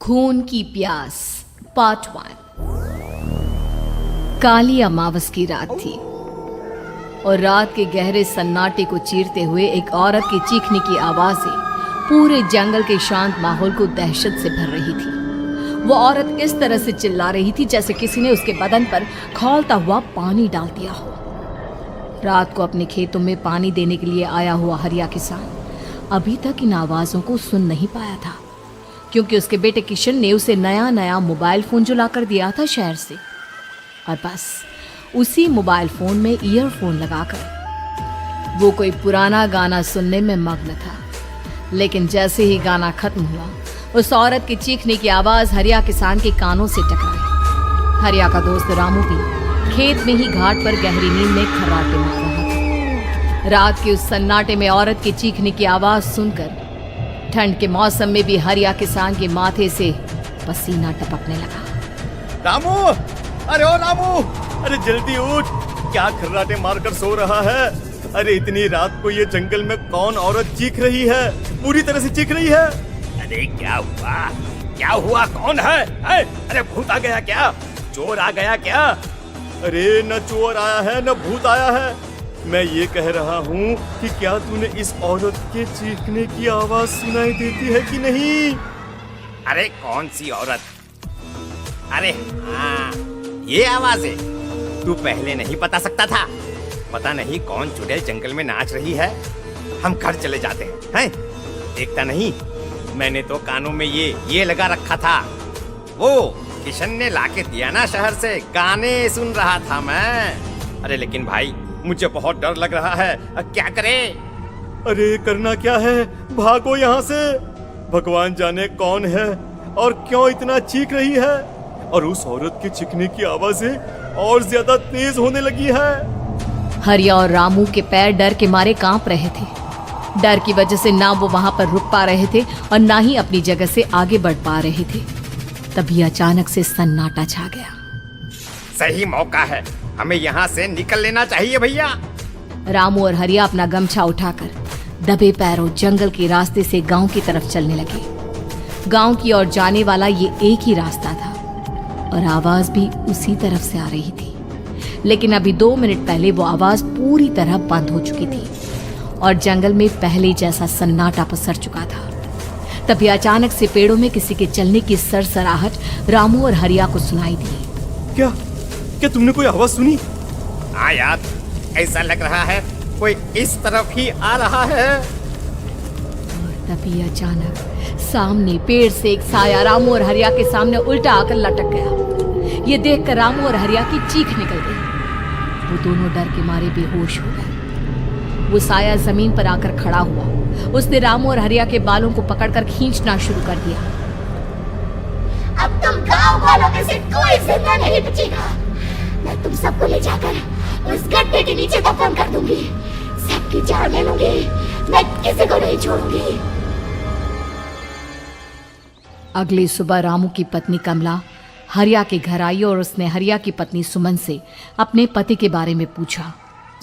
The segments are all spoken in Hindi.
खून की प्यास पार्ट 1। काली अमावस की रात थी और रात के गहरे सन्नाटे को चीरते हुए एक औरत के चीखने की आवाजें पूरे जंगल के शांत माहौल को दहशत से भर रही थी। वो औरत इस तरह से चिल्ला रही थी जैसे किसी ने उसके बदन पर खौलता हुआ पानी डाल दिया हो। रात को अपने खेतों में पानी देने के लिए आया हुआ हरिया किसान अभी तक इन आवाजों को सुन नहीं पाया था, क्योंकि उसके बेटे किशन ने उसे नया नया मोबाइल फोन जो लाकर दिया था शहर से, और बस उसी मोबाइल फोन में ईयरफोन लगाकर वो कोई पुराना गाना सुनने में मग्न था। लेकिन जैसे ही गाना खत्म हुआ, उस औरत की चीखने की आवाज हरिया किसान के कानों से टकराई। हरिया का दोस्त रामू भी खेत में ही घाट पर गहरी नींद में खर्राटे मार रहा था। रात के उस सन्नाटे में औरत की चीखने की आवाज सुनकर ठंड के मौसम में भी हरिया किसान के माथे से पसीना टपकने लगा। रामू, अरे ओ रामू, अरे जल्दी उठ, क्या खर्राटे मारकर सो रहा है? अरे इतनी रात को ये जंगल में कौन औरत चीख रही है? पूरी तरह से चीख रही है। अरे क्या हुआ? क्या हुआ? कौन है? अरे भूत आ गया क्या? चोर आ गया क्या? अरे न चोर आया है न भूत आया है। मैं ये कह रहा हूँ कि क्या तूने इस औरत के चीखने की आवाज सुनाई देती है कि नहीं? अरे कौन सी औरत? अरे हाँ, ये आवाज है। तू पहले नहीं बता सकता था? पता नहीं कौन चुड़ैल जंगल में नाच रही है। हम घर चले जाते हैं। देखता नहीं, मैंने तो कानों में ये लगा रखा था। वो किशन ने लाके दिया ना शहर से, गाने सुन रहा था मैं। अरे लेकिन भाई, मुझे बहुत डर लग रहा है। क्या करें? अरे करना क्या है, भागो यहाँ से। भगवान जाने कौन है और क्यों इतना चीख रही है, और उस औरत के चीखने की आवाजें और ज्यादा तेज होने लगी है। हरिया और रामू के पैर डर के मारे कांप रहे थे। डर की वजह से ना वो वहां पर रुक पा रहे थे और ना ही अपनी जगह से आगे बढ़ पा रहे थे। तभी अचानक से सन्नाटा छा गया। सही मौका है, हमें यहाँ से निकल लेना चाहिए भैया। रामू और हरिया अपना गमछा उठाकर दबे पैरों जंगल के रास्ते से गांव की तरफ चलने लगे। गांव की ओर जाने वाला ये एक ही रास्ता था और आवाज भी उसी तरफ से आ रही थी। लेकिन अभी 2 मिनट पहले वो आवाज पूरी तरह बंद हो चुकी थी और जंगल में पहले जैसा सन्नाटा पसर चुका था। तभी अचानक से पेड़ों में किसी के चलने की सरसराहट रामू और हरिया को सुनाई दी। क्या तुमने कोई आवाज सुनी? हाँ यार, ऐसा लग रहा है कोई इस तरफ ही आ रहा है। और तभी अचानक सामने पेड़ से एक साया रामू और हरिया के सामने उल्टा आकर लटक गया। ये देखकर रामू और हरिया की चीख निकल गई। वो दोनों डर के मारे बेहोश हो गए। वो साया जमीन पर आकर खड़ा हुआ। उसने रामू और हरिया के बालों को पकड़कर खींचना शुरू कर दिया। अब तुम गांव वालों में से कोई जिंदा नहीं बचेगा। मैं तुम सबको ले जाकर उस गड्ढे के नीचे दफन कर दूंगी। सबकी जान ले लूंगी, मैं किसी को नहीं छोड़ूंगी। अगली सुबह रामू की पत्नी कमला हरिया के घर आई और उसने हरिया की पत्नी सुमन से अपने पति के बारे में पूछा।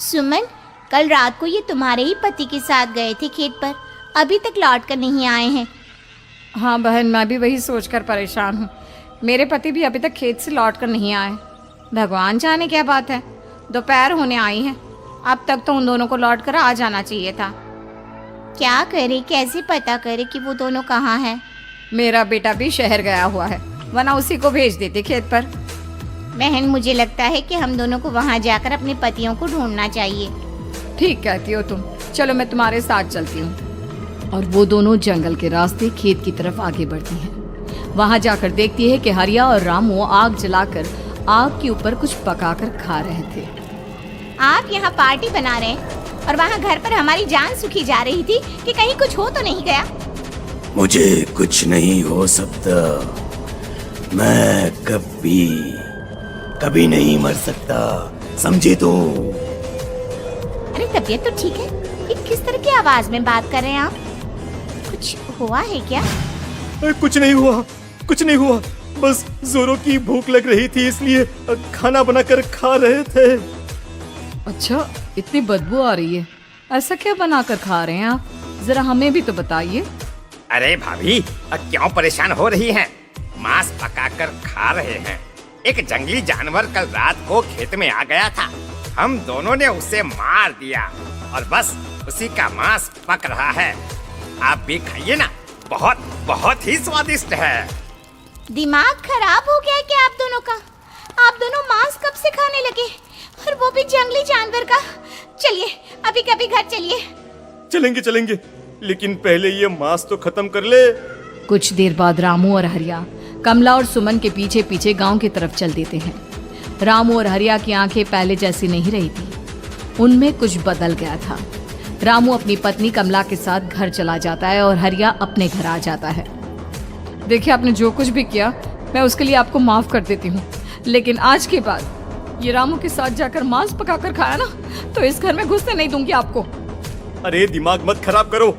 सुमन, कल रात को ये तुम्हारे ही पति के साथ गए थे खेत पर, अभी तक लौट कर नहीं आए हैं। हाँ बहन, मैं भी वही सोचकर परेशान हूँ। मेरे पति भी अभी तक खेत से लौट कर नहीं आए। भगवान जाने क्या बात है, दोपहर होने आई है। अब तक तो उन दोनों को लौट कर आ जाना चाहिए था। क्या करे, कैसे पता करे कि वो दोनों कहाँ हैं? मेरा बेटा भी शहर गया हुआ है, वरना उसी को भेज देते खेत पर। बहन, मुझे लगता है कि हम दोनों को वहाँ जाकर अपने पतियों को ढूंढना चाहिए। ठीक कहती हो तुम, चलो मैं तुम्हारे साथ चलती हूँ। और वो दोनों जंगल के रास्ते खेत की तरफ आगे बढ़ती हैं। वहां जाकर देखती है कि हरिया और रामू आग जलाकर आग के ऊपर कुछ पकाकर खा रहे थे। आप यहाँ पार्टी बना रहे हैं और वहाँ घर पर हमारी जान सुखी जा रही थी कि कहीं कुछ हो तो नहीं गया? मुझे कुछ नहीं हो सकता, मैं कभी नहीं मर सकता, समझे तो? अरे तबीयत तो ठीक है, ये किस तरह की आवाज में बात कर रहे हैं आप? कुछ हुआ है क्या? कुछ नहीं हुआ, बस जोरों की भूख लग रही थी, इसलिए खाना बनाकर खा रहे थे। अच्छा, इतनी बदबू आ रही है, ऐसा क्या बनाकर खा रहे हैं आप? जरा हमें भी तो बताइए। अरे भाभी, क्यों परेशान हो रही हैं? मांस पकाकर खा रहे हैं। एक जंगली जानवर कल रात को खेत में आ गया था। हम दोनों ने उसे मार दिया और बस उसी का मांस पक रहा है। आप भी खाइए ना, बहुत बहुत ही स्वादिष्ट है। दिमाग खराब हो गया है क्या आप दोनों का? आप दोनों मांस कब से खाने लगे, और वो भी जंगली जानवर का? चलिए अभी कभी घर चलिए। चलेंगे चलेंगे, लेकिन पहले ये मांस तो खत्म कर ले। कुछ देर बाद रामू और हरिया कमला और सुमन के पीछे पीछे गांव की तरफ चल देते हैं। रामू और हरिया की आंखें पहले जैसी नहीं रही थी, उनमें कुछ बदल गया था। रामू अपनी पत्नी कमला के साथ घर चला जाता है और हरिया अपने घर आ जाता है। देखिए, आपने जो कुछ भी किया मैं उसके लिए आपको माफ कर देती हूँ, लेकिन आज के बाद ये रामू के साथ जाकर मांस पकाकर खाया ना, तो इस घर में घुसने नहीं दूंगी आपको। अरे दिमाग मत खराब करो,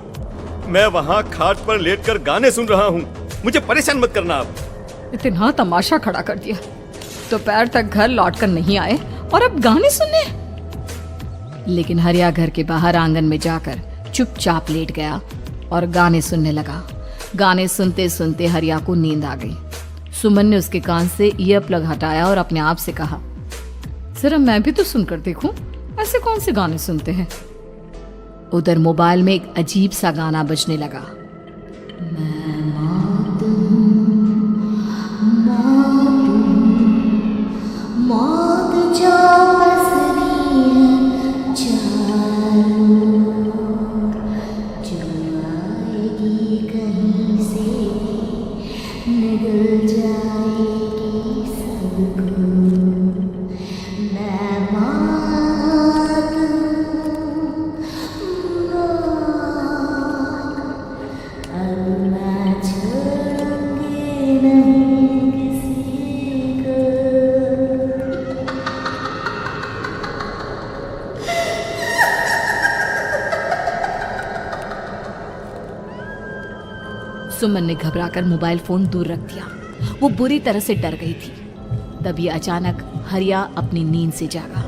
मैं वहाँ खाट पर लेटकर गाने सुन रहा हूँ, मुझे परेशान मत करना आप। इतना तमाशा खड़ा कर दिया, दोपहर तक घर लौट कर नहीं आए और अब गाने सुनने। लेकिन हरिया घर के बाहर आंगन में जाकर चुपचाप लेट गया और गाने सुनने लगा। गाने सुनते सुनते हरिया को नींद आ गई। सुमन ने उसके कान से ईयर प्लग हटाया और अपने आप से कहा, जरा मैं भी तो सुनकर देखूं, ऐसे कौन से गाने सुनते हैं। उधर मोबाइल में एक अजीब सा गाना बजने लगा। मौत जो बसरी है चारों, जो आएगी कहीं से निगल जाएगी सबको। मैं मौत अब मैं छोड़ूंगी नहीं किसी को। सुमन ने घबराकर मोबाइल फोन दूर रख दिया। वो बुरी तरह से डर गई थी। तभी अचानक हरिया अपनी नींद से जागा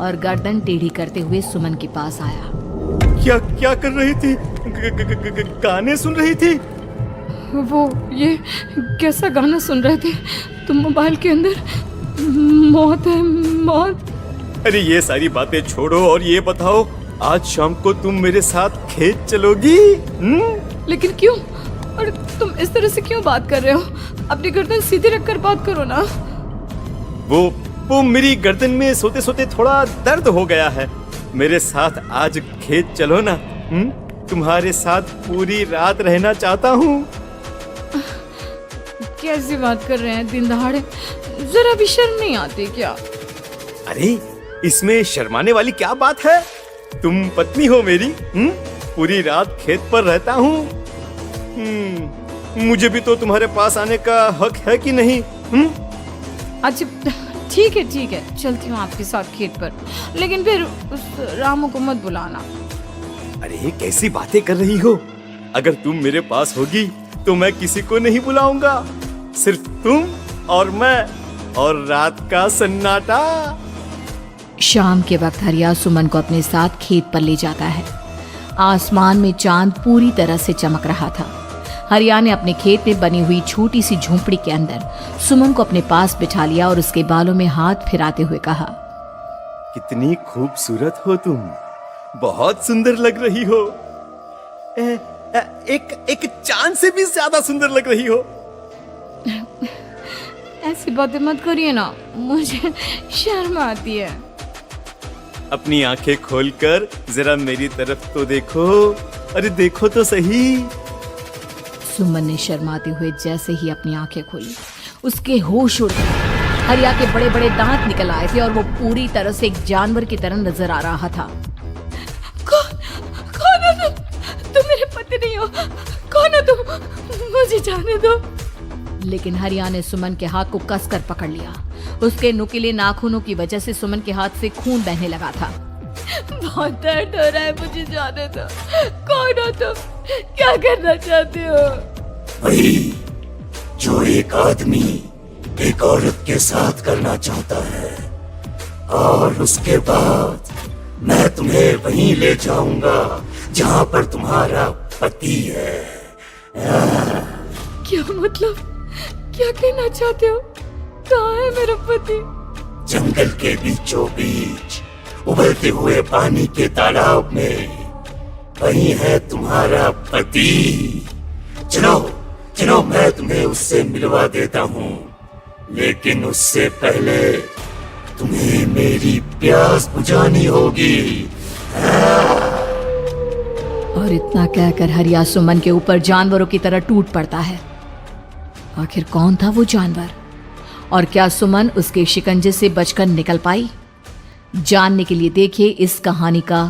और गर्दन टेढ़ी करते हुए सुमन के पास आया। क्या क्या कर रही थी? गाने सुन रही थी? वो ये कैसा गाना सुन रहे थे तुम मोबाइल के अंदर? मौत है, मौत। अरे ये सारी बातें छोड़ो और ये बताओ, आज शाम को तुम मेरे साथ खेत चलोगी? लेकिन क्यों? और तुम इस तरह से क्यों बात कर रहे हो? अपनी गर्दन सीधी रखकर बात करो ना। वो मेरी गर्दन में सोते सोते थोड़ा दर्द हो गया है। मेरे साथ आज खेत चलो ना। तुम्हारे साथ पूरी रात रहना चाहता हूँ। कैसी बात कर रहे हैं दिन दहाड़े? जरा भी शर्म नहीं आती क्या? अरे इसमें शर्माने वाली क्या बात है? तुम पत्नी हो मेरी। पूरी रात खेत पर रहता हूँ। मुझे भी तो तुम्हारे पास आने का हक है कि नहीं? अच्छा ठीक है, चलती हूँ आपके साथ खेत पर, लेकिन फिर उस रामू को मत बुलाना। अरे कैसी बातें कर रही हो? अगर तुम मेरे पास होगी तो मैं किसी को नहीं बुलाऊंगा, सिर्फ तुम और मैं और रात का सन्नाटा। शाम के वक्त हरिया सुमन को अपने साथ खेत पर ले जाता है। आसमान में चांद पूरी तरह से चमक रहा था। हरिया ने अपने खेत में बनी हुई छोटी सी झोंपड़ी के अंदर सुमन को अपने पास बिठा लिया और उसके बालों में हाथ फिराते हुए कहा, कितनी खूबसूरत हो तुम, बहुत सुंदर लग रही हो। एक चांद से भी ज्यादा सुंदर लग रही हो। ऐसी बातें मत करिए ना, मुझे शर्म आती है। अपनी आंखें खोलकर जरा मेरी तरफ तो देखो। अरे देखो तो सही। सुमन ने शर्माते हुए जैसे ही अपनी आंखें खोली, उसके होश उड़ गए। हरिया के बड़े बड़े दांत निकल आए थे और वो पूरी तरह से एक जानवर की तरह नजर आ रहा था। कौन हो तुम? तुम मेरे पति नहीं हो। कौन हो तुम? मुझे जाने दो। लेकिन हरिया ने सुमन के हाथ को कसकर पकड़ लिया। उसके नुकीले नाखूनों की वजह से सुमन के हाथ से खून बहने लगा था। बहुत दर्द हो रहा है, मुझे जाने दो। कौन हो तुम? क्या करना चाहते हो? वही जो एक आदमी एक औरत के साथ करना चाहता है, और उसके बाद मैं तुम्हें वहीं ले जाऊंगा जहां पर तुम्हारा पति है। क्या मतलब? क्या कहना चाहते हो? कहाँ है मेरा पति? जंगल के बीचों बीच उबलते हुए पानी के तालाब में वही है तुम्हारा पति। चलो चलो, मैं तुम्हें उससे मिलवा देता हूँ, लेकिन उससे पहले तुम्हें मेरी प्यास बुझानी होगी। और इतना कहकर हरिया सुमन के ऊपर जानवरों की तरह टूट पड़ता है। आखिर कौन था वो जानवर, और क्या सुमन उसके शिकंजे से बचकर निकल पाई? जानने के लिए देखिए इस कहानी का